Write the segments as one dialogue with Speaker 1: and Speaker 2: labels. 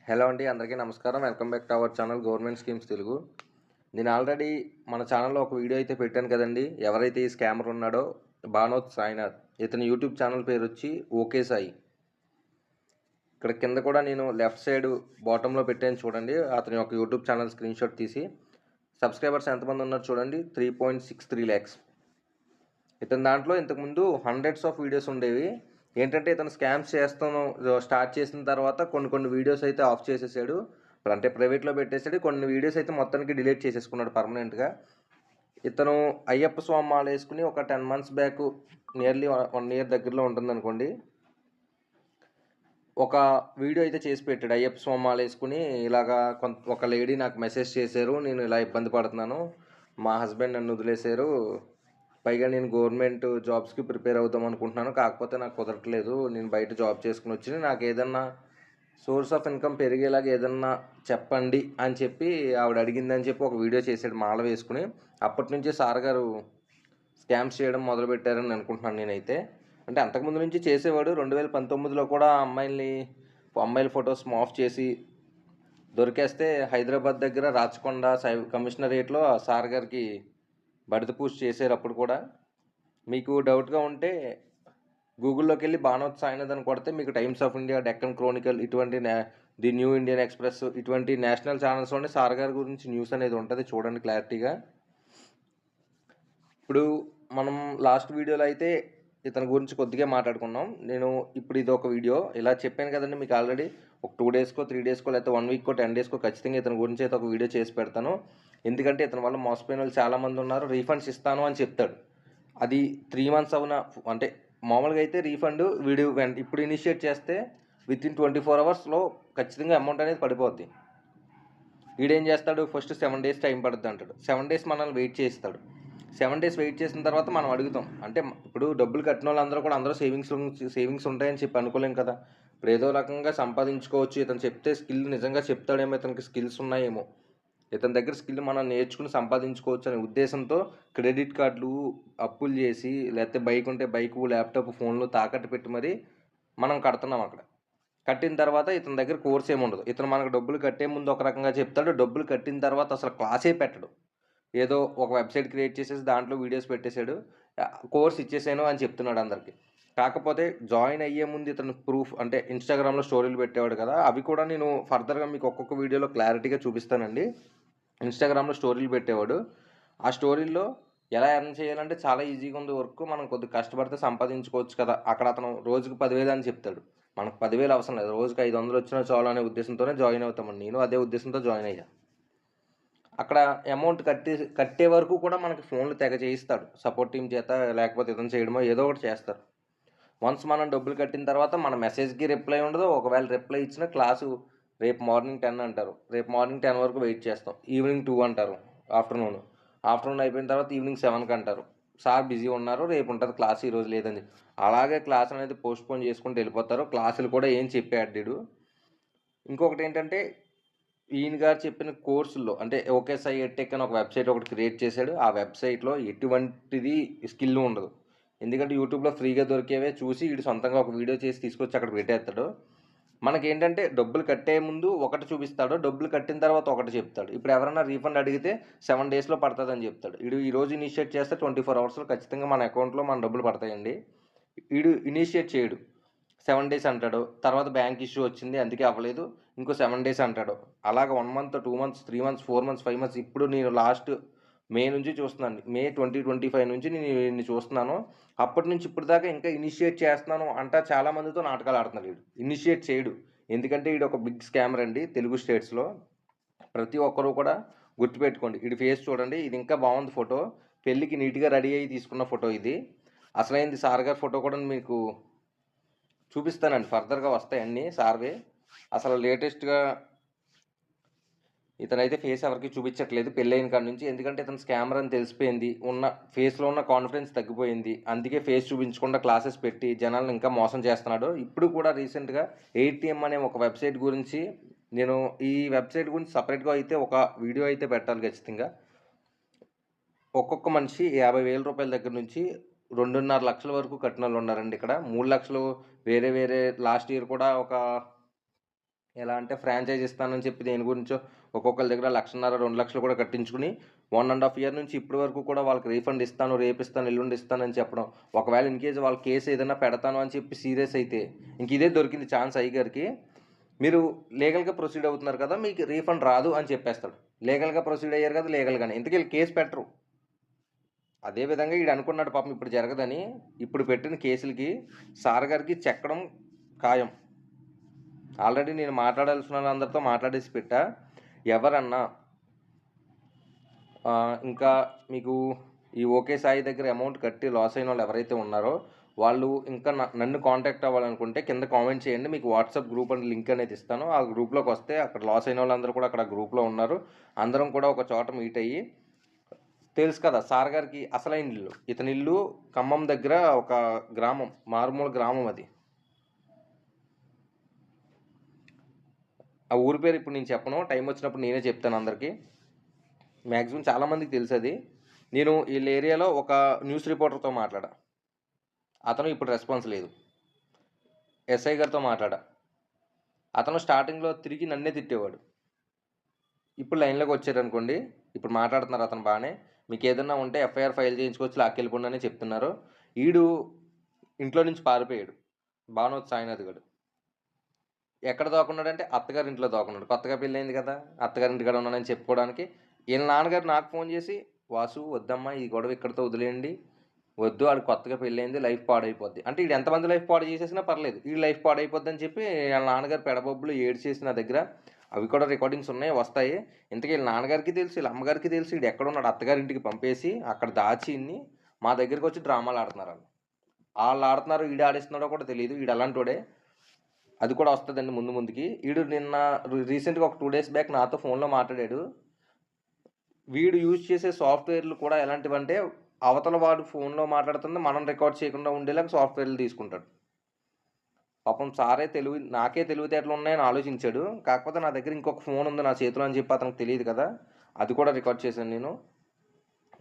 Speaker 1: Hello అండి, అందరికీ నమస్కారం. Welcome back to our channel government schemes Telugu. నేను ఆల్రెడీ మన ఛానల్‌లో ఒక వీడియో అయితే పెట్టాను కదండీ! ఎవరైతే ఈ స్కామర్ ఉన్నాడో భానోత్ సాయినాథ్. ఇతని యూట్యూబ్ ఛానల్ పేరొచ్చి ఓకే సాయి. ఇక్కడ కింద కూడా నేను లెఫ్ట్ సైడ్ బాటమ్‌లో పెట్టాను చూడండి. అతని యొక్క యూట్యూబ్ ఛానల్ స్క్రీన్‌షాట్ తీసి సబ్స్క్రైబర్స్ ఎంతమంది ఉన్నారు చూడండి, 3.63 లాక్స్. ఇతని దాంట్లో ఇంతకుముందు హండ్రెడ్స్ ఆఫ్ వీడియోస్ ఉండేవి. ఏంటంటే ఇతను స్కామ్స్ చేస్తాను స్టార్ట్ చేసిన తర్వాత కొన్ని వీడియోస్ అయితే ఆఫ్ చేసేసాడు. ఇప్పుడు అంటే ప్రైవేట్లో పెట్టేసాడు. కొన్ని వీడియోస్ అయితే మొత్తానికి డిలీట్ చేసేసుకున్నాడు పర్మనెంట్గా. ఇతను అయ్యప్ప స్వామి మాల వేసుకుని ఒక 10 months బ్యాక్, నియర్లీ 1 year దగ్గరలో ఉంటుందనుకోండి, ఒక వీడియో అయితే చేసి పెట్టాడు. అయ్యప్ప స్వామి మాల వేసుకుని ఇలాగా ఒక లేడీ నాకు మెసేజ్ చేశారు, నేను ఇలా ఇబ్బంది పడుతున్నాను, మా హస్బెండ్ నన్ను వదిలేశారు, పైగా నేను గవర్నమెంట్ జాబ్స్కి ప్రిపేర్ అవుదాం అనుకుంటున్నాను, కాకపోతే నాకు కుదరట్లేదు, నేను బయట జాబ్ చేసుకుని వచ్చి నాకు ఏదన్నా సోర్స్ ఆఫ్ ఇన్కమ్ పెరిగేలాగా ఏదన్నా చెప్పండి అని చెప్పి ఆవిడ అడిగిందని చెప్పి ఒక వీడియో చేశాడు మాల వేసుకుని. అప్పటి నుంచే సార్ గారు స్కామ్స్ చేయడం మొదలుపెట్టారని అనుకుంటున్నాను నేనైతే. అంటే అంతకుముందు నుంచి చేసేవాడు. 2019లో కూడా అమ్మాయిల ఫొటోస్ మాఫ్ చేసి దొరికేస్తే హైదరాబాద్ దగ్గర రాచకొండ కమిషనరేట్లో సార్ గారికి బడిత పూజ చేశారు. అప్పుడు కూడా మీకు డౌట్గా ఉంటే గూగుల్లోకి వెళ్ళి భానోత్ సాయినాథ్ అని కొడితే మీకు times of India, Deccan chronicle, ఇటువంటి ది న్యూ ఇండియన్ ఎక్స్ప్రెస్, ఇటువంటి నేషనల్ ఛానల్స్లోనే సార్ గారి గురించి న్యూస్ అనేది ఉంటుంది, చూడండి క్లారిటీగా. ఇప్పుడు మనం లాస్ట్ వీడియోలో అయితే ఇతని గురించి కొద్దిగా మాట్లాడుకున్నాం. నేను ఇప్పుడు ఇది ఒక వీడియో ఇలా చెప్పాను కదండి మీకు ఆల్రెడీ. ఒక 2 daysకో 3 daysకో లేకపోతే 1 weekకో 10 daysకో ఖచ్చితంగా ఇతని గురించి అయితే ఒక వీడియో చేసి పెడతాను. ఎందుకంటే ఇతని వల్ల మోసపోయిన వాళ్ళు చాలామంది ఉన్నారు. రీఫండ్స్ ఇస్తాను అని చెప్తాడు. అది 3 months అవునా, అంటే మామూలుగా అయితే రీఫండ్ వీడియో ఇప్పుడు ఇనిషియేట్ చేస్తే వితిన్ 24 hours ఖచ్చితంగా అమౌంట్ అనేది పడిపోద్ది. వీడేం చేస్తాడు, ఫస్ట్ 7 days టైం పడుతుంది అంటాడు. 7 days మనల్ని వెయిట్ చేస్తాడు. 7 days వెయిట్ చేసిన తర్వాత మనం అడుగుతాం. అంటే ఇప్పుడు డబ్బులు కట్టిన వాళ్ళందరూ కూడా అందరూ సేవింగ్స్ ఉంటాయని చెప్పి అనుకోలేం కదా. ఇప్పుడు ఏదో రకంగా సంపాదించుకోవచ్చు, ఇతను చెప్తే స్కిల్ నిజంగా చెప్తాడేమో, ఇతనికి స్కిల్స్ ఉన్నాయేమో, ఇతని దగ్గర స్కిల్ మనం నేర్చుకుని సంపాదించుకోవచ్చు అనే ఉద్దేశంతో క్రెడిట్ కార్డులు అప్పులు చేసి, లేకపోతే బైక్ ఉంటే బైకు, ల్యాప్టాప్, ఫోన్లు తాకట్టు పెట్టి మరి మనం కడుతున్నాం. అక్కడ కట్టిన తర్వాత ఇతని దగ్గర కోర్స్ ఏముండదు. ఇతను మనకు డబ్బులు కట్టే ముందు ఒక రకంగా చెప్తాడు, డబ్బులు కట్టిన తర్వాత అసలు క్లాసే పెట్టడు. ఏదో ఒక వెబ్సైట్ క్రియేట్ చేసేసి దాంట్లో వీడియోస్ పెట్టేశాడు, కోర్స్ ఇచ్చేసాను అని చెప్తున్నాడు అందరికి. కాకపోతే జాయిన్ అయ్యే ముందు ఇతను ప్రూఫ్, అంటే ఇన్స్టాగ్రామ్లో స్టోరీలు పెట్టేవాడు కదా, అవి కూడా నేను ఫర్దర్గా మీకు ఒక్కొక్క వీడియోలో క్లారిటీగా చూపిస్తానండి. ఇన్స్టాగ్రామ్లో స్టోరీలు పెట్టేవాడు. ఆ స్టోరీల్లో ఎలా ఎర్న్ చేయాలంటే చాలా ఈజీగా ఉంది వర్క్, మనం కొద్దిగా కష్టపడితే సంపాదించుకోవచ్చు కదా. అక్కడ అతను రోజుకు 10,000 అని చెప్తాడు. మనకు 10,000 అవసరం లేదు, రోజుకి 500 వచ్చినా చాలు అనే ఉద్దేశంతోనే జాయిన్ అవుతామండి. నేను అదే ఉద్దేశంతో జాయిన్ అయ్యా. అక్కడ అమౌంట్ కట్టే వరకు కూడా మనకి ఫోన్లు తెగ చేయిస్తాడు, సపోర్ట్ టీం చేత, లేకపోతే ఇతను చేయడమో ఏదో ఒకటి చేస్తారు. వన్స్ మనం డబ్బులు కట్టిన తర్వాత మన మెసేజ్కి రిప్లై ఉండదు. ఒకవేళ రిప్లై ఇచ్చినా క్లాసు రేపు మార్నింగ్ 10 అంటారు. రేపు మార్నింగ్ 10 వరకు వెయిట్ చేస్తాం. ఈవినింగ్ 2 అంటారు. ఆఫ్టర్నూన్ అయిపోయిన తర్వాత ఈవినింగ్ 7కి అంటారు, సార్ బిజీ ఉన్నారు, రేపు ఉంటుంది క్లాస్, ఈరోజు లేదని. అలాగే క్లాస్ అనేది పోస్ట్పోన్ చేసుకుంటూ వెళ్ళిపోతారు. క్లాసులు కూడా ఏం చెప్పాడు. ఇంకొకటి ఏంటంటే, ఈయన గారు చెప్పిన కోర్సుల్లో అంటే ఓకే సాయి ఎడ్టెక్ అని ఒక వెబ్సైట్ ఒకటి క్రియేట్ చేశాడు. ఆ వెబ్సైట్లో ఎటువంటిది స్కిల్ ఉండదు. ఎందుకంటే యూట్యూబ్లో ఫ్రీగా దొరికేవే చూసి వీడు సొంతంగా ఒక వీడియో చేసి తీసుకొచ్చి అక్కడ పెట్టేస్తాడు. మనకేంటంటే డబ్బులు కట్టే ముందు ఒకటి చూపిస్తాడు, డబ్బులు కట్టిన తర్వాత ఒకటి చెప్తాడు. ఇప్పుడు ఎవరైనా రీఫండ్ అడిగితే 7 daysలో పడుతుందని చెప్తాడు. వీడు ఈరోజు ఇనిషియేట్ చేస్తే 24 hours ఖచ్చితంగా మన అకౌంట్లో మన డబ్బులు పడతాయండి. వీడు ఇనిషియేట్ చేయడు, 7 days అంటాడు. తర్వాత బ్యాంక్ ఇష్యూ వచ్చింది అందుకే అవ్వలేదు, ఇంకో 7 days అంటాడు. అలాగ 1 month, 2 months, 3 months, 4 months, 5 months. ఇప్పుడు నేను లాస్ట్ మే నుంచి చూస్తున్నాను. మే 2025 నుంచి నేను వీడిని చూస్తున్నాను. అప్పటి నుంచి ఇప్పుడు దాకా ఇంకా ఇనిషియేట్ చేస్తున్నాను అంటా చాలా మందితో నాటకాలు ఆడుతున్నాడు. వీడు ఇనిషియేట్ చేయడు. ఎందుకంటే వీడు ఒక బిగ్ స్కామర్ అండి తెలుగు స్టేట్స్లో. ప్రతి ఒక్కరూ కూడా గుర్తుపెట్టుకోండి. వీడి ఫేస్ చూడండి, ఇది ఇంకా బాగుంది ఫోటో. పెళ్ళికి నీట్గా రెడీ అయ్యి తీసుకున్న ఫోటో ఇది. అసలైంది సార్ గారి ఫోటో కూడా మీకు చూపిస్తానండి, ఫర్దర్గా వస్తాయి అన్నీ సార్వే. అసలు లేటెస్ట్గా ఇతనైతే ఫేస్ ఎవరికి చూపించట్లేదు పెళ్ళైన కాడ నుంచి. ఎందుకంటే ఇతను స్కామర్ అని తెలిసిపోయింది, ఫేస్లో ఉన్న కాన్ఫిడెన్స్ తగ్గిపోయింది. అందుకే ఫేస్ చూపించకుండా క్లాసెస్ పెట్టి జనాలను ఇంకా మోసం చేస్తున్నాడు. ఇప్పుడు కూడా రీసెంట్గా ATM అనే ఒక వెబ్సైట్ గురించి, నేను ఈ వెబ్సైట్ గురించి సపరేట్గా అయితే ఒక వీడియో అయితే పెట్టాలి ఖచ్చితంగా. ఒక్కొక్క మనిషి 50,000 రూపాయల దగ్గర నుంచి 2.5 లక్షల వరకు కట్టిన వాళ్ళు ఉన్నారండి ఇక్కడ. 3 లక్షలు వేరే లాస్ట్ ఇయర్ కూడా ఒక ఎలా అంటే ఫ్రాంచైజ్ ఇస్తానని చెప్పి దేని గురించో ఒక్కొక్కరి దగ్గర 1,50,000 2 లక్షలు కూడా కట్టించుకుని 1.5 ఇయర్ నుంచి ఇప్పటి వరకు కూడా వాళ్ళకి రీఫండ్ ఇస్తాను, రేపు ఇస్తాను, ఎల్లుండి ఇస్తానని చెప్పడం. ఒకవేళ ఇన్ కేసు వాళ్ళ కేసు ఏదైనా పెడతాను అని చెప్పి సీరియస్ అయితే ఇంక ఇదే దొరికింది ఛాన్స్ అయ్యగారికి. మీరు లీగల్గా ప్రొసీడ్ అవుతున్నారు కదా, మీకు రీఫండ్ రాదు అని చెప్పేస్తాడు. లీగల్గా ప్రొసీడ్ అయ్యారు కదా లీగల్గానే, ఇంతకీ వీళ్ళు కేసు పెట్టరు. అదేవిధంగా వీడు అనుకున్నాడు పాపం ఇప్పుడు జరగదని, ఇప్పుడు పెట్టిన కేసులకి సార్ గారికి చెక్కడం ఖాయం. ఆల్రెడీ నేను మాట్లాడాల్సిన వాళ్ళందరితో మాట్లాడేసి పెట్టా. ఎవరన్నా ఇంకా మీకు ఈ ఓకే సాయి దగ్గర అమౌంట్ కట్టి లాస్ అయిన వాళ్ళు ఎవరైతే ఉన్నారో వాళ్ళు ఇంకా నన్ను కాంటాక్ట్ అవ్వాలనుకుంటే కింద కామెంట్ చేయండి. మీకు వాట్సాప్ గ్రూప్ అని లింక్ అనేది ఇస్తాను. ఆ గ్రూప్లోకి వస్తే అక్కడ లాస్ అయిన వాళ్ళందరూ కూడా అక్కడ గ్రూప్లో ఉన్నారు. అందరం కూడా ఒక చోట మీట్ అయ్యి, తెలుసు కదా సార్ గారికి అసలైన ఇల్లు, ఇతని ఇల్లు ఖమ్మం దగ్గర ఒక గ్రామం, మారుమూల గ్రామం అది. ఆ ఊరి పేరు ఇప్పుడు నేను చెప్పను, టైం వచ్చినప్పుడు నేనే చెప్తాను అందరికీ. మ్యాక్సిమం చాలామందికి తెలుసు అది. నేను వీళ్ళ ఏరియాలో ఒక న్యూస్ రిపోర్టర్తో మాట్లాడా, అతను ఇప్పుడు రెస్పాన్స్ లేదు. ఎస్ఐ గారితో మాట్లాడా, అతను స్టార్టింగ్లో తిరిగి నన్నే తిట్టేవాడు. ఇప్పుడు లైన్లోకి వచ్చారనుకోండి, ఇప్పుడు మాట్లాడుతున్నారు అతను బాగానే. మీకు ఏదన్నా ఉంటే ఎఫ్ఐఆర్ ఫైల్ చేయించుకోవచ్చు, లాక్కెళ్ళిపోండి అని చెప్తున్నారు. ఈడు ఇంట్లో నుంచి పారిపోయాడు, భానోత్ సాయినాథ్ గడు. ఎక్కడ దోకున్నాడంటే అత్తగారి ఇంట్లో దోకున్నాడు. కొత్తగా పెళ్ళైంది కదా, అత్తగారి ఇంటికాడ ఉన్నానని చెప్పుకోవడానికి. వీళ్ళ నాన్నగారు నాకు ఫోన్ చేసి, వాసు వద్దమ్మా ఈ గొడవ ఇక్కడితో వదిలేయండి, వద్దు ఆడు కొత్తగా పెళ్ళైంది, లైఫ్ పాడైపోద్ది అంటే. వీడు ఎంతమంది లైఫ్ పాడు చేసేసినా పర్లేదు, వీడు లైఫ్ పాడైపోద్ది అని చెప్పి వాళ్ళ నాన్నగారు పెడబొబ్బులు ఏడు చేసి నా దగ్గర అవి కూడా రికార్డింగ్స్ ఉన్నాయి, వస్తాయి. ఇంతకీ వీళ్ళ నాన్నగారికి తెలుసు, వీళ్ళ అమ్మగారికి తెలుసు వీడు ఎక్కడున్నాడు. అత్తగారి ఇంటికి పంపేసి అక్కడ దాచి ఇన్ని మా దగ్గరికి వచ్చి డ్రామాలు ఆడుతున్నారు. వాళ్ళు ఆడుతున్నారు, వీడు ఆడిస్తున్నాడో కూడా తెలియదు. వీడు అలాంటోడే, అది కూడా వస్తుందండి ముందు ముందుకి. వీడు నిన్న రీసెంట్గా ఒక 2 days బ్యాక్ నాతో ఫోన్లో మాట్లాడాడు. వీడు యూజ్ చేసే సాఫ్ట్వేర్లు కూడా ఎలాంటివంటే, అవతల వాడు ఫోన్లో మాట్లాడుతుంది మనం రికార్డ్ చేయకుండా ఉండేలాగా సాఫ్ట్వేర్లు తీసుకుంటాడు. పాపం సారే నాకే తెలివితేటలు ఉన్నాయని ఆలోచించాడు. కాకపోతే నా దగ్గర ఇంకొక ఫోన్ ఉంది నా చేతిలో అని చెప్పి అతనికి తెలియదు కదా, అది కూడా రికార్డ్ చేశాను నేను.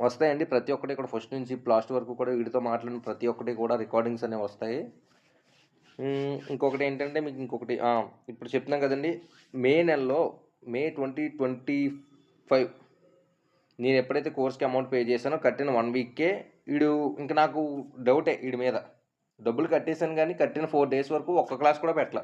Speaker 1: వస్తాయండి ప్రతి ఒక్కటి, ఇక్కడ ఫస్ట్ నుంచి లాస్ట్ వరకు కూడా వీడితో మాట్లాడిన ప్రతి ఒక్కటి కూడా రికార్డింగ్స్ అనేవి వస్తాయి. ఇంకొకటి ఏంటంటే మీకు ఇంకొకటి ఇప్పుడు చెప్తున్నాం కదండి, మే నెలలో మే 2025 నేను ఎప్పుడైతే కోర్స్కి అమౌంట్ పే చేశానో కట్టిన 1 weekకే వీడు ఇంకా నాకు డౌటే వీడి మీద. డబ్బులు కట్టేశాను కానీ కట్టిన 4 days వరకు ఒక్క క్లాస్ కూడా పెట్టలే.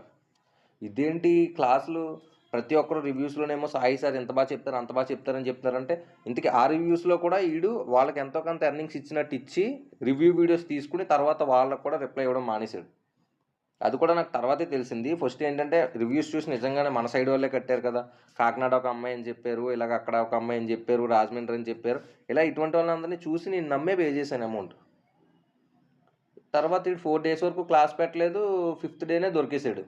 Speaker 1: ఇదేంటి క్లాసులు ప్రతి ఒక్కరు రివ్యూస్లోనేమో సాయి సార్ ఎంత బాగా చెప్తారు అంత బాగా చెప్తారని చెప్తారంటే, ఇంతకీ ఆ రివ్యూస్లో కూడా వీడు వాళ్ళకి ఎంతో కొంత ఎర్నింగ్స్ ఇచ్చినట్టు ఇచ్చి రివ్యూ వీడియోస్ తీసుకుని తర్వాత వాళ్ళకు కూడా రిప్లై ఇవ్వడం మానేశాడు. అది కూడా నాకు తర్వాతే తెలిసింది. ఫస్ట్ ఏంటంటే రివ్యూస్ చూసి నిజంగానే మన సైడ్ వాళ్ళే కట్టారు కదా, కాకినాడ ఒక అమ్మాయి అని చెప్పారు, ఇలాగ అక్కడ ఒక అమ్మాయి అని చెప్పారు, రాజమండ్రి అని చెప్పారు, ఇలా ఇటువంటి వాళ్ళందరినీ చూసి నేను నమ్మే పే చేశాను అమౌంట్. తర్వాత ఇటు 4 days వరకు క్లాస్ పెట్టలేదు, 5th dayనే దొరికేశాడు.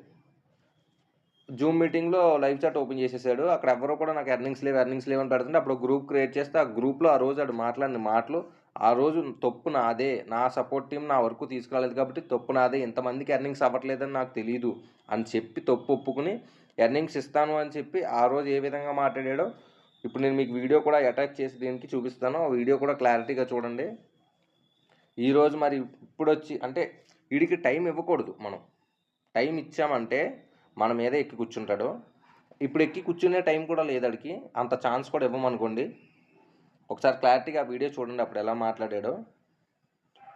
Speaker 1: జూమ్ మీటింగ్లో లైవ్ చాట్ ఓపెన్ చేసేసాడు. అక్కడ ఎవరో కూడా నాకు ఎర్నింగ్స్ లేవు అని పెడుతుంటే అప్పుడు గ్రూప్ క్రియేట్ చేస్తే ఆ గ్రూప్లో ఆ రోజు ఆడు మాట్లాడిన మాటలు, ఆ రోజు తప్పు నాదే, నా సపోర్ట్ టీం నా వరకు తీసుకురాలేదు కాబట్టి తప్పు నాదే, ఇంతమందికి ఎర్నింగ్స్ అవ్వట్లేదని నాకు తెలియదు అని చెప్పి తప్పు ఒప్పుకుని ఎర్నింగ్స్ ఇస్తాను అని చెప్పి ఆ రోజు ఏ విధంగా మాట్లాడాడో ఇప్పుడు నేను మీకు వీడియో కూడా అటాచ్ చేసి దీనికి చూపిస్తాను. ఆ వీడియో కూడా క్లారిటీగా చూడండి. ఈరోజు మరి ఇప్పుడు వచ్చి అంటే వీడికి టైం ఇవ్వకూడదు. మనం టైం ఇచ్చామంటే మన మీద ఎక్కి కూర్చుంటాడు. ఇప్పుడు ఎక్కి కూర్చునే టైం కూడా లేదు వాడికి, అంత ఛాన్స్ కూడా ఇవ్వమనుకోండి. ఒకసారి క్లారిటీగా ఆ వీడియో చూడండి అప్పుడు ఎలా మాట్లాడాడో.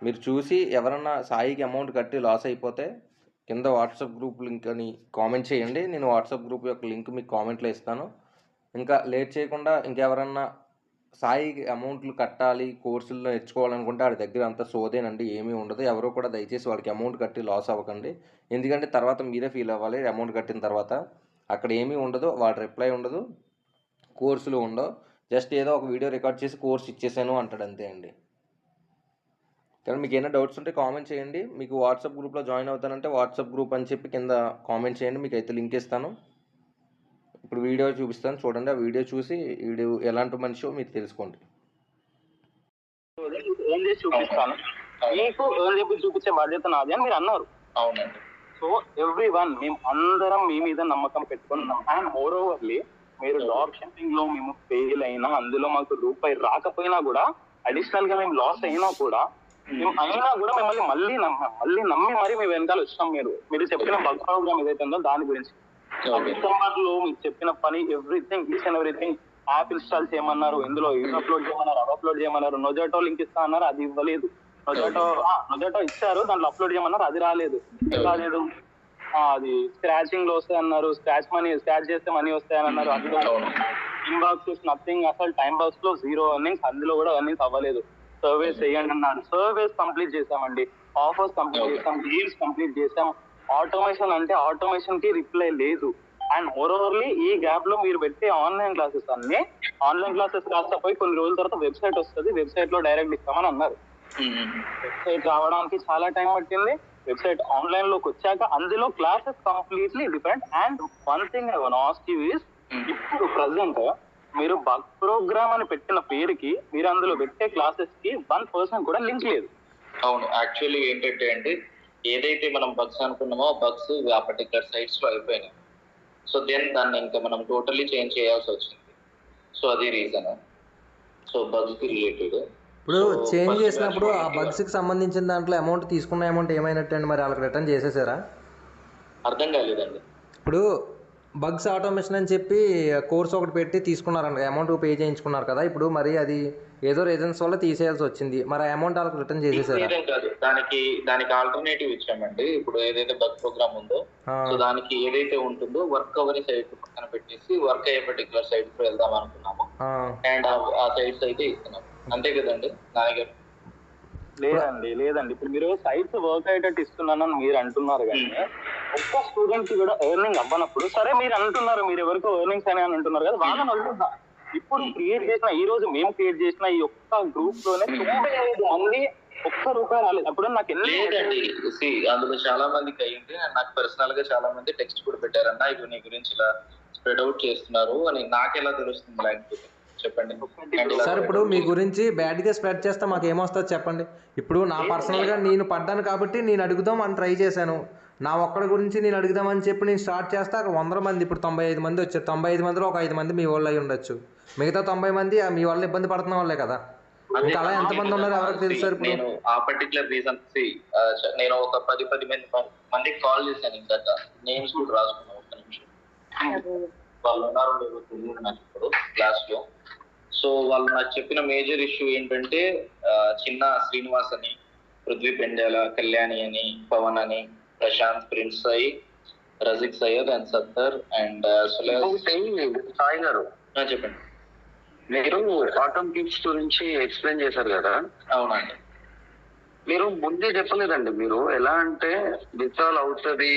Speaker 1: మీరు చూసి ఎవరన్నా సాయికి అమౌంట్ కట్టి లాస్ అయిపోతే కింద వాట్సాప్ గ్రూప్ లింక్ అని కామెంట్ చేయండి. నేను వాట్సాప్ గ్రూప్ యొక్క లింక్ మీకు కామెంట్లో ఇస్తాను. ఇంకా లేట్ చేయకుండా ఇంకెవరన్నా సాయికి అమౌంట్లు కట్టాలి, కోర్సుల్లో నేర్చుకోవాలనుకుంటే వాడి దగ్గర అంత సోదేనండి, ఏమీ ఉండదు. ఎవరో కూడా దయచేసి వాడికి అమౌంట్ కట్టి లాస్ అవ్వకండి. ఎందుకంటే తర్వాత మీరే ఫీల్ అవ్వాలి. అమౌంట్ కట్టిన తర్వాత అక్కడ ఏమీ ఉండదు, వాడి రిప్లై ఉండదు, కోర్సులు ఉండవు. జస్ట్ ఏదో ఒక వీడియో రికార్డ్ చేసి కోర్స్ ఇచ్చేసాను అంటాడు, అంతే అండి. కానీ మీకు ఏమైనా డౌట్స్ ఉంటే కామెంట్ చేయండి. మీకు వాట్సాప్ గ్రూప్లో జాయిన్ అవుతానంటే వాట్సాప్ గ్రూప్ అని చెప్పి కింద కామెంట్ చేయండి, మీకు అయితే లింక్ ఇస్తాను. ఇప్పుడు వీడియో చూపిస్తాను చూడండి. ఆ వీడియో చూసి వీడు ఎలాంటి మనిషో మీరు తెలుసుకోండి.
Speaker 2: ఏం చేసి చూపిస్తాను, మీకు ఏం చెప్పి చూపించే బాధ్యత నాది అని మీరు అన్నారు.
Speaker 3: అవునండి.
Speaker 2: సో ఎవ్రీ వన్ మేము అందరం మీ మీద నమ్మకం పెట్టుకున్నాం. అండ్ మోర్ ఓవర్లీ మీరు డ్రాప్ షిప్పింగ్ లో మేము ఫెయిల్ అయినా, అందులో మాకు రూపాయి రాకపోయినా కూడా, అడిషనల్ గా మేము లాస్ అయినా కూడా మిమ్మల్ని మళ్ళీ నమ్మి మరి మీ వెనకాల వచ్చినాం. మీరు చెప్పిన బగ్ ప్రోగ్రామ్ ఏదైతే ఉందో దాని గురించి డిసెంబర్ లో మీకు చెప్పిన పని everything each and everything app install చేయమన్నారు, ఇందులో ఇది అప్లోడ్ చేయమన్నారు, అది అప్లోడ్ చేయమన్నారు, నొజాటో లింక్ ఇస్తా అన్నారు, అది ఇవ్వలేదు. నొజాటో ఇచ్చారు, దాంట్లో అప్లోడ్ చేయమన్నారు, అది రాలేదు. అది స్క్రాచింగ్ లో వస్తాయి అన్నారు, స్క్రాచ్ చేస్తే మనీ వస్తాయని అన్నారు, అది ఇన్బాక్స్ నథింగ్, అసలు టైం బాక్స్ లో 0 ఎర్నింగ్స్, అందులో కూడా ఎర్నింగ్స్ అవ్వలేదు. సర్వేస్ చేయండి అన్నారు, సర్వేస్ కంప్లీట్ చేసామండి, ఆఫర్స్ కంప్లీట్ చేసాం, డీల్స్ కంప్లీట్ చేసాం. ఆటోమేషన్ అంటే ఆటోమేషన్ కి రిప్లై లేదు. అండ్ మోరోవర్లీ ఈ గ్యాప్ లో మీరు పెట్టే ఆన్లైన్ క్లాసెస్ అన్ని ఆన్లైన్ క్లాసెస్ కాస్త పోయి కొన్ని రోజుల తర్వాత వెబ్సైట్ వస్తుంది, వెబ్సైట్ లో డైరెక్ట్ ఇస్తామని అన్నారు. వెబ్సైట్ రావడానికి చాలా టైం పట్టింది. వెబ్సైట్ ఆన్లైన్ లోకి వచ్చాక అందులో classes completely different. And one thing I want to ask you is, ఇప్పుడు ప్రెసెంట్ మీరు బగ్ ప్రోగ్రామ్ అని పెట్టిన పేరుకి మీరు అందులో పెట్టే క్లాసెస్ కి 1% కూడా లింక్ లేదు.
Speaker 3: అవును, యాక్చువల్లీ ఏంటంటే అండి, ఏదైతే మనం బగ్స్ అనుకున్నామో బగ్స్ ఆ పర్టికులర్ సైట్స్ లో అయిపోయినాయి. సో దెన్ దాన్ని ఇంకా మనం టోటల్లీ చేంజ్ చేయాల్సి వచ్చింది. సో అది రీజన్. సో బగ్స్ కి రిలేటెడ్
Speaker 1: ఇప్పుడు చేంజ్ చేసినప్పుడు ఆ బగ్స్ కి సంబంధించిన దాంట్లో అమౌంట్ తీసుకున్న అమౌంట్ ఏమైనట్టండి? మరి వాళ్ళకి రిటర్న్ చేసేసారా?
Speaker 3: అర్థం కాలేదండి.
Speaker 1: ఇప్పుడు బగ్స్ ఆటోమేషన్ అని చెప్పి కోర్స్ ఒకటి పెట్టి తీసుకున్నారంట, అమౌంట్ పే చేయించుకున్నారు కదా, ఇప్పుడు మరి అది ఏదో రీజన్స్ వల్ల తీసేయాల్సి వచ్చింది, మరి ఆ అమౌంట్ వాళ్ళకి రిటర్న్ చేసేసారా?
Speaker 3: కాదు, దానికి ఆల్టర్నేటివ్ ఇచ్చామండి. ఇప్పుడు ఏదైతే బగ్ ప్రోగ్రామ్ ఉందో సో దానికి ఏదైతే ఉంటుందో వర్క్ అవని సైట్ పక్కన పెట్టేసి వర్క్ అయ్యే పర్టికులర్ సైట్ కు వెళ్దాం అనుకున్నాము. అండ్ ఆ సైట్స్ అయితే ఇస్తున్నాం, అంతే కదండి నాన్నగారు?
Speaker 2: లేదండి ఇప్పుడు మీరు సైట్స్ వర్క్ అయ్యేటట్టు ఇస్తున్నానని మీరు అంటున్నారు, కానీ ఒక్క స్టూడెంట్ కి కూడా ఎర్నింగ్ అవ్వనప్పుడు, సరే మీరు అంటున్నారు మీరు ఎవరికో ఎర్నింగ్స్ అని అంటున్నారు కదా, వాళ్ళని అడుగుతా. ఇప్పుడు క్రియేట్ చేసిన, ఈ రోజు మేము క్రియేట్ చేసిన ఈ ఒక్క గ్రూప్ లోనే 95 మంది ఒక్క రూపాయి రాలేదు. అప్పుడు నాకు
Speaker 3: లేదండి, అందులో చాలా మందికి అయ్యింది. నాకు పర్సనల్ గా చాలా మంది టెక్స్ట్ కూడా పెట్టారన్న, ఇవి నీ గురించి ఇలా స్ప్రెడ్ అవుట్ చేస్తున్నారు అని. నాకెలా తెలుస్తుంది లేకపోతే చెప్పండి
Speaker 1: సార్. ఇప్పుడు మీ గురించి బ్యాడ్ గా స్ప్రెడ్ చేస్తే మాకు ఏమొస్తుంది చెప్పండి? ఇప్పుడు నా పర్సనల్ గా నేను పడ్డాను కాబట్టి నేను అడుగుదాం అని ట్రై చేశాను, నా ఒక్కడి గురించి నేను అడుగుదామని చెప్పి నేను స్టార్ట్ చేస్తే అక్కడ 100 మంది, ఇప్పుడు 95 మంది వచ్చారు. 95 మందిలో ఒక 5 మంది మీ వాళ్ళు అయి ఉండొచ్చు, మిగతా 90 మంది మీ వాళ్ళు ఇబ్బంది పడుతున్న వాళ్ళే కదా. ఇంకా అలా ఎంతమంది ఉన్నారు ఎవరికి తెలుసు సార్? ఇప్పుడు
Speaker 3: నేను ఆ పర్టికులర్ రీజన్ నేను ఒక 10 మందికి కాల్ చేశాను, ఇందాక నేమ్స్ కూడా రాసుకున్నాను, ఒక్క నిమిషం. వాళ్ళు ఉన్నారో లేదో తెలియదు నాకు ఇప్పుడు క్లాస్ లో. సో వాళ్ళు నాకు చెప్పిన మేజర్ ఇష్యూ ఏంటంటే, చిన్న శ్రీనివాస్ అని, పృథ్వీ పెండ్యాల, కళ్యాణి అని, పవన్ అని, Prashanth, Prince Sai, Razik Syed and Sattar and
Speaker 2: Sai గారు
Speaker 3: చెప్పండి.
Speaker 2: మీరు ఆటోమ్ కిట్స్ గురించి ఎక్స్ప్లెయిన్ చేశారు కదా?
Speaker 3: అవునండి.
Speaker 2: మీరు ముందే చెప్పలేదండి. మీరు ఎలా అంటే విత్డ్రాల్ అవుతుంది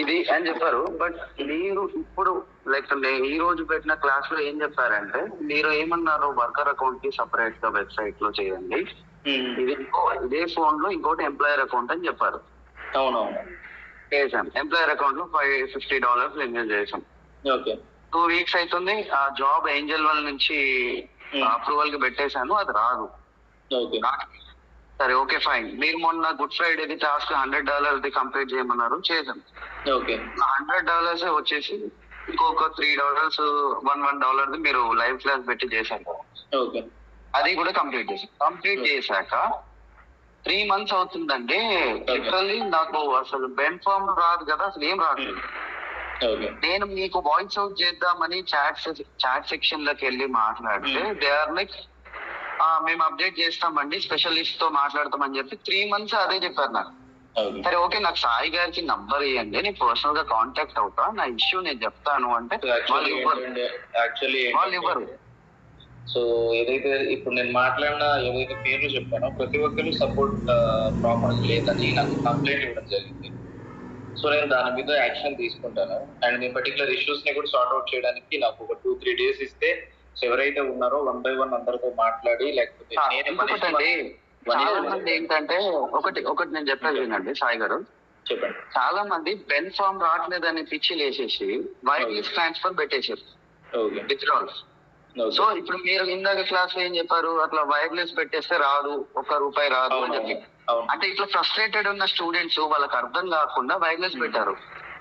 Speaker 2: ఇది అని చెప్పారు, బట్ మీరు ఇప్పుడు లైక్ ఈ రోజు పెట్టిన క్లాస్ లో ఏం చెప్పారంటే, మీరు ఏమన్నారు, వర్కర్ అకౌంట్ కి సపరేట్ గా వెబ్సైట్ లో చేయండి, ఇదే ఫోన్ లో ఇంకోటి ఎంప్లాయర్ అకౌంట్ అని చెప్పారు.
Speaker 3: అవునవును,
Speaker 2: చేసాం. ఎంప్లాయర్ అకౌంట్ లో $50 ఇన్వెస్ట్ చేసాం.
Speaker 3: ఓకే,
Speaker 2: 2 weeks అవుతుంది. ఆ జాబ్ ఏంజల్ వాళ్ళ నుంచి అప్రూవల్ కి పెట్టేశాను, అది రాదు. సరే ఓకే ఫైన్. మీరు మొన్న గుడ్ ఫ్రైడేది టాస్క్ $100 కంప్లీట్ చేయమన్నారు, చేశాం.
Speaker 3: ఓకే,
Speaker 2: $100 వచ్చేసి ఇంకొక $3 $1 మీరు లైవ్ క్లాస్ పెట్టి చేశారు.
Speaker 3: ఓకే,
Speaker 2: అది కూడా కంప్లీట్ చేశాం. కంప్లీట్ చేశాక 3 months అవుతుందండి. లిటరల్లీ నాకు అసలు బెన్ ఫామ్ రాదు కదా, అసలు ఏం రాదు. నేను మీకు వాయిస్ అవుట్ చేద్దామని చాట్ సెక్షన్ లోకి వెళ్ళి మాట్లాడితే దే ఆర్ లైక్, మేము అప్డేట్ చేస్తామండి, స్పెషలిస్ట్ తో మాట్లాడతామని చెప్పి 3 months అదే చెప్పారు నాకు. సరే ఓకే, నాకు సాయి గారికి నంబర్ ఇవ్వండి, నేను పర్సనల్ గా కాంటాక్ట్ అవుతా, నా ఇష్యూ నేను చెప్తాను అంటే వాళ్ళు ఇవ్వరు.
Speaker 3: సో ఏదైతే ఇప్పుడు నేను మాట్లాడిన ఏదైతే పేర్లు చెప్పానో ప్రతి ఒక్కరు సపోర్ట్ ప్రాపర్ లేదని నాకు కంప్లైంట్ ఇవ్వడం జరిగింది. సో నేను దాని మీద యాక్షన్ తీసుకుంటాను. అండ్ మీ పర్టికులర్ ఇష్యూస్ ని కూడా సార్ట్ అవుట్ చేయడానికి నాకు ఒక 2-3 days ఇస్తే ఎవరైతే ఉన్నారో 1 by 1 అందరితో మాట్లాడి, లేకపోతే
Speaker 2: ఏంటంటే ఒకటి నేను చెప్పేది వినండి సాయి గారు.
Speaker 3: చెప్పండి.
Speaker 2: చాలా మంది బెన్ ఫామ్ రావట్లేదని పిచ్చి లేసేసి వైర్లెస్ ట్రాన్స్ఫర్ పెట్టేసారు, విత్డ్రాల్స్. సో ఇప్పుడు మీరు ఇందాక క్లాస్ లో ఏం చెప్పారు, అట్లా వైర్లెస్ పెట్టేస్తే రాదు, $1 రాదు అని చెప్పి. అంటే ఇట్లా ఫ్రస్ట్రేటెడ్ ఉన్న స్టూడెంట్స్ వాళ్ళకి అర్థం కాకుండా వైర్లెస్ పెట్టారు.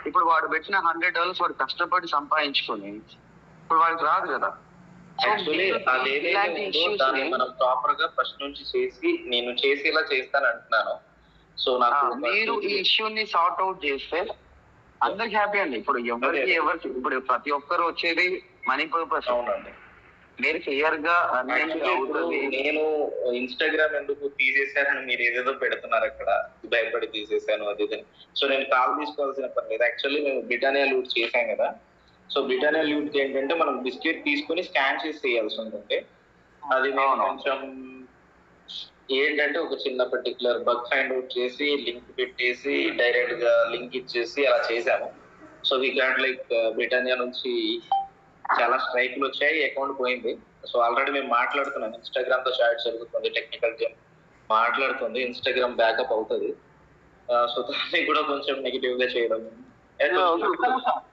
Speaker 2: ఇప్పుడు వాడు పెట్టిన $100 వాడు కష్టపడి సంపాదించుకొని ఇప్పుడు వాడికి రాదు కదా.
Speaker 3: దాన్ని మనం ప్రాపర్ గా ఫస్ట్ నుంచి చేసి నేను చేసేలా చేస్తాను అంటున్నాను. సో నాకు
Speaker 2: మీరు ఈ ఇష్యూని సార్ట్ అవుట్ చేస్తే
Speaker 4: అందరికి హ్యాపీ అండి. ఇప్పుడు ఎవరికి ఇప్పుడు ప్రతి ఒక్కరు వచ్చేది మనీ పర్పస్.
Speaker 3: అవునండి.
Speaker 4: మీరు క్లియర్ గా అవుతుంది.
Speaker 3: నేను ఇన్స్టాగ్రామ్ ఎందుకు తీసేసాను మీరు ఏదేదో పెడుతున్నారు అక్కడ, భయపడి తీసేసాను అది ఇది. సో నేను కాల్ తీసుకోవాల్సిన పని లేదు. యాక్చువల్లీ మేము బ్రిటానియా లూట్ చేసాం కదా. సో బ్రిటానియా లూట్ ఏంటంటే మనం బిస్కెట్ తీసుకొని స్కాన్ చేసి చేయాల్సి ఉంటుంది. అది నేను కొంచెం ఏంటంటే ఒక చిన్న పర్టికులర్ బగ్ ఫైండ్ అవుట్ చేసి లింక్ పెట్టేసి డైరెక్ట్ గా లింక్ ఇచ్చేసి అలా చేసాము. So we got like Britannia నుంచి చాలా స్ట్రైక్లు వచ్చాయి, అకౌంట్ పోయింది. సో ఆల్రెడీ మేము మాట్లాడుతున్నాం, ఇన్స్టాగ్రామ్ తో చాట్ జరుగుతుంది, టెక్నికల్ టీమ్ మాట్లాడుతుంది, ఇన్స్టాగ్రామ్ బ్యాకప్ అవుతుంది. సో దాన్ని కూడా కొంచెం నెగిటివ్ గా చేయడం.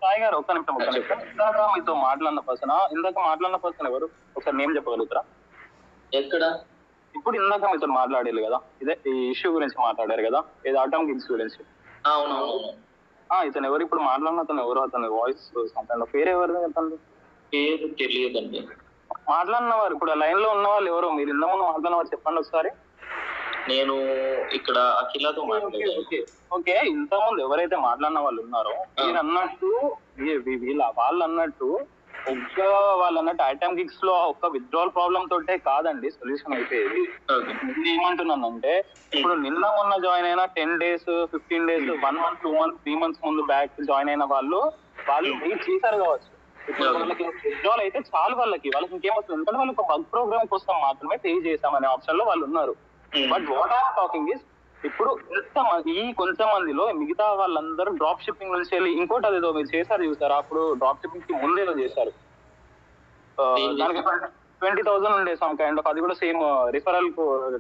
Speaker 2: సాయి గారు ఒక్క నిమిషం. ఇందాక మీతో మాట్లాడిన పర్సన్ ఎవరు, ఒకసారి నేమ్ చెప్పగలుగుతారా?
Speaker 3: ఎక్కడ?
Speaker 2: ఇప్పుడు ఇందాక మీతో మాట్లాడారు కదా, ఇదే ఈ ఇష్యూ గురించి మాట్లాడారు కదా, ఇది అటామిక్ గిగ్స్ గురించి.
Speaker 3: అవునవును.
Speaker 2: ఇతను ఎవరు ఇప్పుడు మాట్లాడిన అతను ఎవరు, అతని వాయిస్ పేరు ఎవరు అతను?
Speaker 3: పేరు తెలియదండి.
Speaker 2: మాట్లాడిన వారు ఇప్పుడు లైన్ లో ఉన్న వాళ్ళు ఎవరు, మీరు ఇంత ముందు మాట్లాడిన వారు చెప్పండి ఒకసారి.
Speaker 3: నేను ఇక్కడ అఖిలతో మాట్లాడాను.
Speaker 2: ఓకే, ఇంతకుముందు ఎవరైతే మాట్లాడిన వాళ్ళు ఉన్నారో మీరు అన్నట్టు వాళ్ళు అన్నట్టు ఐటమ్ గిగ్స్ లో ఒక విత్డ్రాల్ ప్రాబ్లమ్ తోటే కాదండి సొల్యూషన్ అయిపోయేది. ఏమంటున్నానంటే ఇప్పుడు నిన్న మొన్న జాయిన్ అయిన 10 days 15 days 1 month 2 months 3 months ముందు బ్యాక్ జాయిన్ అయిన వాళ్ళు వెయిట్ చేశారు కావచ్చు. ఇప్పుడు వాళ్ళకి విత్డ్రాల్ అయితే చాలు, వాళ్ళకి ఇంకేమవుతుంది ఎందుకంటే వాళ్ళు ఒక బగ్ ప్రోగ్రామ్ కోసం మాత్రమే పే చేసామనే ఆప్షన్ లో వాళ్ళు ఉన్నారు. But what I'm talking is ఇప్పుడు కొంచెం మందిలో మిగతా వాళ్ళందరూ డ్రాప్ షిప్పింగ్ నుంచి వెళ్ళి ఇంకోటి అదేదో మీరు చేశారు చూసారు, అప్పుడు డ్రాప్ షిప్పింగ్ కి ముందేదో చేశారు, దానికి 20,000 ఉండే సమ్ కైండ్ ఆఫ్, అది కూడా సేమ్ రిఫరల్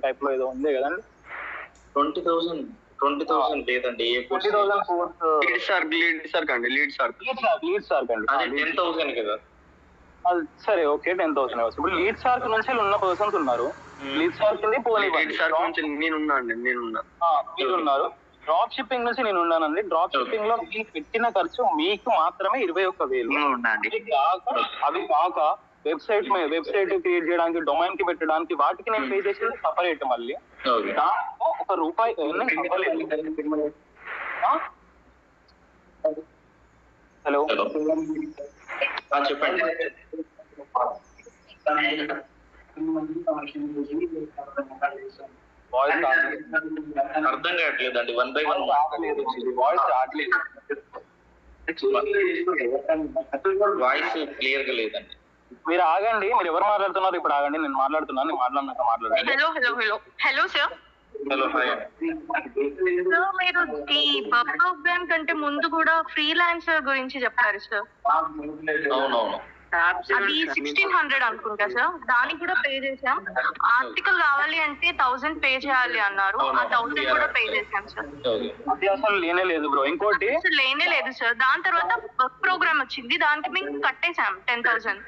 Speaker 2: టైప్ లో ఏదో ఉంది కదండి.
Speaker 3: 20,000 లేదండి.
Speaker 2: 20,000
Speaker 4: లీడ్ సార్క్ అండి.
Speaker 3: 10,000 కదా.
Speaker 2: అది సరే, ఓకే 10,000. ఇప్పుడు లీడ్ సార్క్ నుంచి ఉన్న పర్సన్స్ ఉన్నారు, లీడ్ సార్క్ మీరున్నారు, డ్రాప్ షిప్పింగ్ నుంచి నేను ఉన్నానండి. డ్రాప్ షిప్పింగ్ లో మీకు పెట్టిన ఖర్చు మీకు మాత్రమే 21,000. అవి కాక వెబ్సైట్ క్రియేట్ చేయడానికి, డొమైన్ కి పెట్టడానికి, వాటికి నేను పే చేసేది సపరేట్. మళ్ళీ దాంట్లో ₹1 హలో
Speaker 3: చెప్పండి.
Speaker 2: వాయిస్
Speaker 3: అర్థం కావట్లేదండి. 1 by 1
Speaker 2: వాయిస్ రావట్లేదు,
Speaker 3: వాయిస్ క్లియర్ గా లేదండి.
Speaker 2: మీరు ఆగండి, మీరు ఎవరు మాట్లాడుతున్నారు ఇప్పుడు ఆగండి, నేను మాట్లాడుతున్నాను, నేను మాట్లాడినాక మాట్లాడండి.
Speaker 5: Hello sir.
Speaker 3: Hello, hi.
Speaker 5: Sir మీరు ఈ బగ్ ప్రోగ్రామ్ కంటే ముందు కూడా ఫ్రీలాన్సర్ గురించి చెప్పారు సార్.
Speaker 3: అవునవును.
Speaker 5: అది 1,600 అనుకుంటా సార్, దానికి కూడా పే చేసాం. ఆర్టికల్ కావాలి అంటే 1,000 పే చేయాలి అన్నారు, ఆ 1,000 కూడా పే చేసాం సార్.
Speaker 2: అది అసలు లేనే లేదు బ్రో. ఇంకోటి
Speaker 5: అసలు లేనే లేదు సార్. దాని తర్వాత బగ్ ప్రోగ్రామ్ వచ్చింది, దానికి మేము కట్టేసాం 10,000.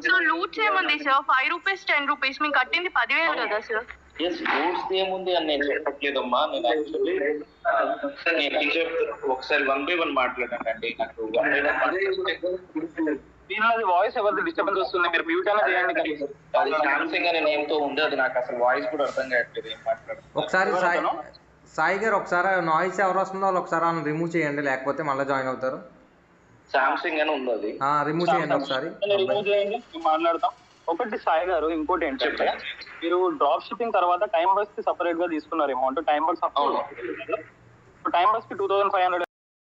Speaker 5: సో లూట్స్ ఏముంది సార్, ₹5 ₹10 మేము కట్టింది 10,000 కదా సార్.
Speaker 3: రూల్స్ ఏముంది అని నేను చెప్పట్లేదమ్మా. నేను యాక్చువల్లీ ఒకసారి 1 by 1 మాట్లాడానండి. నాకు 1 by 1
Speaker 2: దీనిలో వాయిస్ ఎవరిది డిస్టర్బెన్స్ వస్తుంది, మీరు మ్యూట్ అనేది చేయండి.
Speaker 3: అది సామ్సంగ్ అనే నేమ్ తో ఉంది, అది నాకు అసలు వాయిస్ కూడా అర్థం కావట్లేదు ఏం మాట్లాడుతుంది.
Speaker 1: ఒకసారి సాయి గారు ఒకసారి నాయిస్ ఎవరు వస్తుందో వాళ్ళు ఒకసారి రిమూవ్ చేయండి, లేకపోతే మళ్ళీ జాయిన్ అవుతారు.
Speaker 3: సామ్సంగ్ అని ఉంది, అది
Speaker 1: రిమూవ్ చేయండి ఒకసారి.
Speaker 2: రిమూవ్ చేయండి, మాట్లాడతాం. ఒకటి సాయి గారు, ఇంకోటి ఏంటంటే మీరు డ్రాప్ షిప్పింగ్ తర్వాత టైం బస్ కి సపరేట్ గా తీసుకున్నారు అమౌంట్. టైం బస్ కి 2,500